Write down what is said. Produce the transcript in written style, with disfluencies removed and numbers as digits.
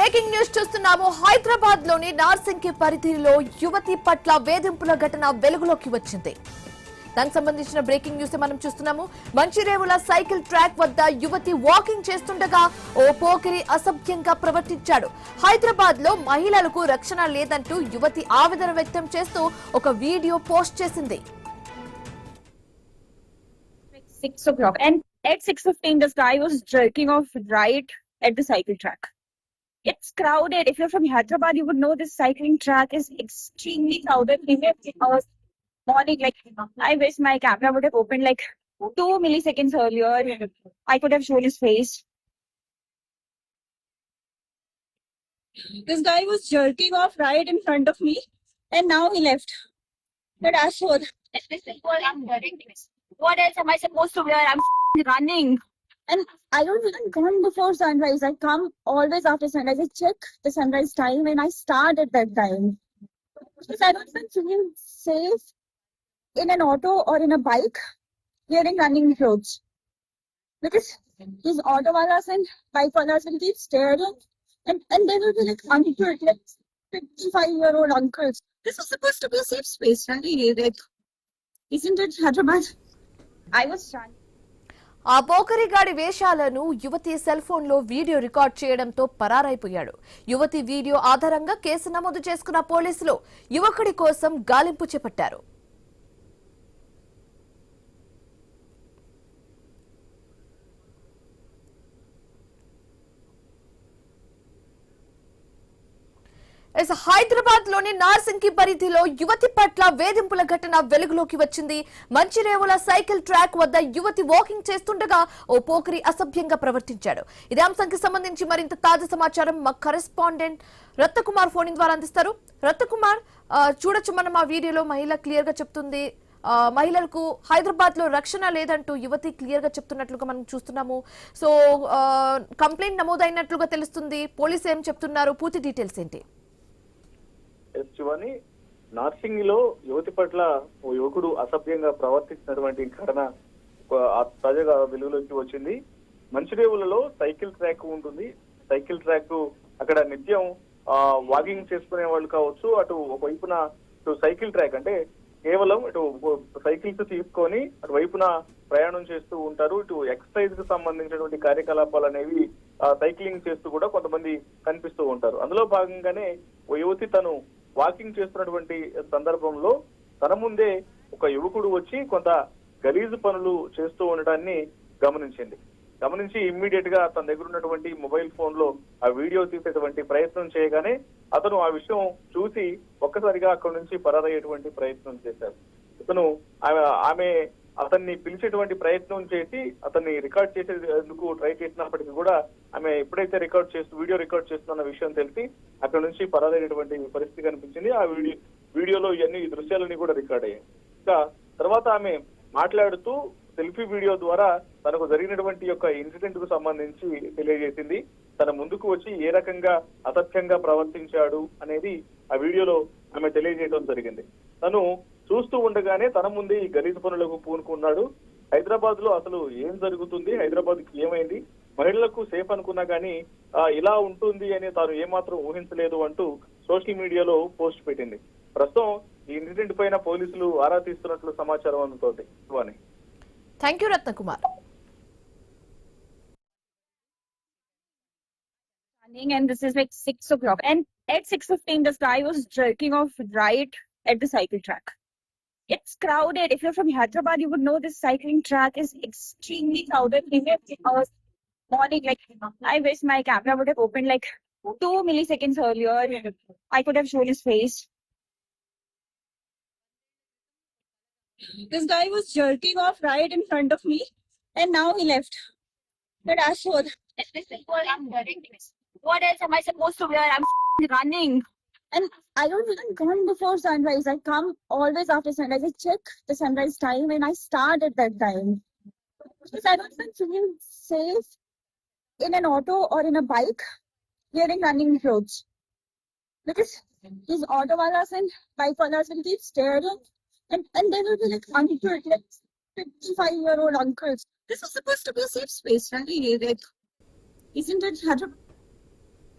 Breaking news చూస్తున్నాము. హైదరాబాద్ లోని నార్సింగి పరిధిలో యువతి పట్ల వేధింపుల ఘటన వెలుగులోకి వచ్చింది. దానికి సంబంధించిన బ్రేకింగ్ న్యూస్ మనం చూస్తున్నాము. మంచిరేవుల సైకిల్ ట్రాక్ వద్ద యువతి వాకింగ్ చేస్తుండగా ఓ పోకిరి అసభ్యంగా ప్రవర్తించాడు. హైదరాబాద్ లో మహిళలకు రక్షణ లేదంటూ యువతి ఆవేదన వ్యక్తం చేస్తూ ఒక వీడియో పోస్ట్ చేసింది. 6 o'clock and at 6:15 this guy was jerking off right at the cycle track. It's crowded. If you're from Hyderabad, you would know this cycling track is extremely crowded. Even morning, like I wish my camera would have opened like 2 milliseconds earlier. I could have shown his face. This guy was jerking off right in front of me, and now he left. But asshole. What else am I supposed to wear? I'm running. And I don't even come before sunrise. I come always after sunrise. I check the sunrise time and I start at that time. Because I don't even feel safe in an auto or in a bike wearing running clothes. Because these auto walas and bike walas will keep staring and they will be like uncles, like 55-year-old uncles. This is supposed to be a safe space, right? Like, isn't it Hyderabad? I was trying. ఆ పోకరిగాడి వేషాలను యువతి cell phone లో video record చేయడంతో పరారైపోయాడు. యువతి video ఆధారంగా case నమోదు చేసుకున్న పోలీసులు యువకుడి కోసం గాలింపు చేపట్టారు. హైదరాబాద్ లోని నార్సింగి పరిధిలో యువతి పట్ల వేధింపుల ఘటన వెలుగులోకి వచ్చింది. మంచిరేవుల సైకిల్ ట్రాక్ వద్ద యువతి వాకింగ్ చేస్తుండగా ఓ పోకరి అసభ్యంగా ప్రవర్తించాడు. ఇదే అంశానికి సంబంధించి మరింత తాజా సమాచారం మా కరెస్పాండెంట్ రత్నకుమార్ ఫోన్ ద్వారా అందిస్తారు. రత్నకుమార్, చూడొచ్చు మనం ఆ వీడియోలో మహిళ క్లియర్ గా చెప్తుంది. మహిళలకు హైదరాబాద్ లో రక్షణ లేదంటూ యువతి క్లియర్ గా చెప్తున్నట్లుగా మనం చూస్తున్నాము. సో కంప్లైంట్ నమోదైనట్లుగా తెలుస్తుంది. పోలీసు ఏం చెప్తున్నారు? పూర్తి డీటెయిల్స్ ఏంటి? శివాని, నార్సింగిలో యువతి పట్ల ఓ యువకుడు అసభ్యంగా ప్రవర్తించినటువంటి ఘటన తాజాగా వెలుగులోకి వచ్చింది. మంచిరేవులలో సైకిల్ ట్రాక్ ఉంటుంది. సైకిల్ ట్రాక్ అక్కడ నిత్యం వాకింగ్ చేసుకునే వాళ్ళు కావచ్చు, అటు ఒకవైపున సైకిల్ ట్రాక్ అంటే కేవలం ఇటు సైకిల్స్ తీసుకొని అటు వైపున ప్రయాణం చేస్తూ ఉంటారు. ఇటు ఎక్సర్సైజ్ కు సంబంధించినటువంటి కార్యకలాపాలు అనేవి సైక్లింగ్ చేస్తూ కూడా కొంతమంది కనిపిస్తూ ఉంటారు. అందులో భాగంగానే ఓ యువతి తను వాకింగ్ చేస్తున్నటువంటి సందర్భంలో తన ముందే ఒక యువకుడు వచ్చి కొంత గలీజు పనులు చేస్తూ ఉండటాన్ని గమనించి ఇమ్మీడియట్ గా తన దగ్గర ఉన్నటువంటి మొబైల్ ఫోన్ లో ఆ వీడియో తీసేటువంటి ప్రయత్నం చేయగానే అతను ఆ విషయం చూసి ఒక్కసారిగా అక్కడి నుంచి పరారయ్యేటువంటి ప్రయత్నం చేశారు. ఇతను ఆమె అతన్ని పిలిచేటువంటి ప్రయత్నం చేసి అతన్ని రికార్డ్ చేసేందుకు ట్రై చేసినప్పటికీ కూడా ఆమె ఎప్పుడైతే వీడియో రికార్డ్ చేస్తున్న విషయం తెలిసి అక్కడ నుంచి పరారయ్యేటువంటి పరిస్థితి కనిపించింది. ఆ వీడియోలో ఈ దృశ్యాలన్నీ కూడా రికార్డ్ అయ్యాయి. ఇంకా తర్వాత ఆమె మాట్లాడుతూ సెల్ఫీ వీడియో ద్వారా తనకు జరిగినటువంటి యొక్క ఇన్సిడెంట్ కు సంబంధించి తెలియజేసింది. తన ముందుకు వచ్చి ఏ రకంగా అసభ్యంగా ప్రవర్తించాడు అనేది ఆ వీడియోలో ఆమె తెలియజేయడం జరిగింది. తను చూస్తూ ఉండగానే తన ముందే ఈ గలీజు పనులకు పూనుకున్నాడు. హైదరాబాద్ లో అసలు ఏం జరుగుతుంది, హైదరాబాద్ కి ఏమైంది, మహిళలకు సేఫ్ అనుకున్నా గానీ ఇలా ఉంటుంది అని తాను ఏమాత్రం ఊహించలేదు అంటూ సోషల్ మీడియాలో పోస్ట్ పెట్టింది. ప్రస్తుతం ఈ ఇన్సిడెంట్ పైన పోలీసులు ఆరా తీస్తున్నట్లు సమాచారం అందుతోంది. Thank you Ratnakumar. And this is like 6 o'clock and at 6:15 this guy was jerking off right at the cycle track. It's crowded. If you're from Hyderabad, you would know this cycling track is extremely crowded. Even morning, like I wish my camera would have opened like 2 milliseconds earlier. I could have shown his face. This guy was jerking off right in front of me, and now he left. But asshole. What else am I supposed to wear? I'm running. And I don't even come before sunrise. I come always after sunrise. I check the sunrise time and I start at that time. Because I don't even feel safe in an auto or in a bike wearing running clothes. Because these auto walas and bike walas will keep staring and they will be like uncles, like 55-year-old uncles. This is supposed to be a safe space, right? Like, isn't it Hyderabad?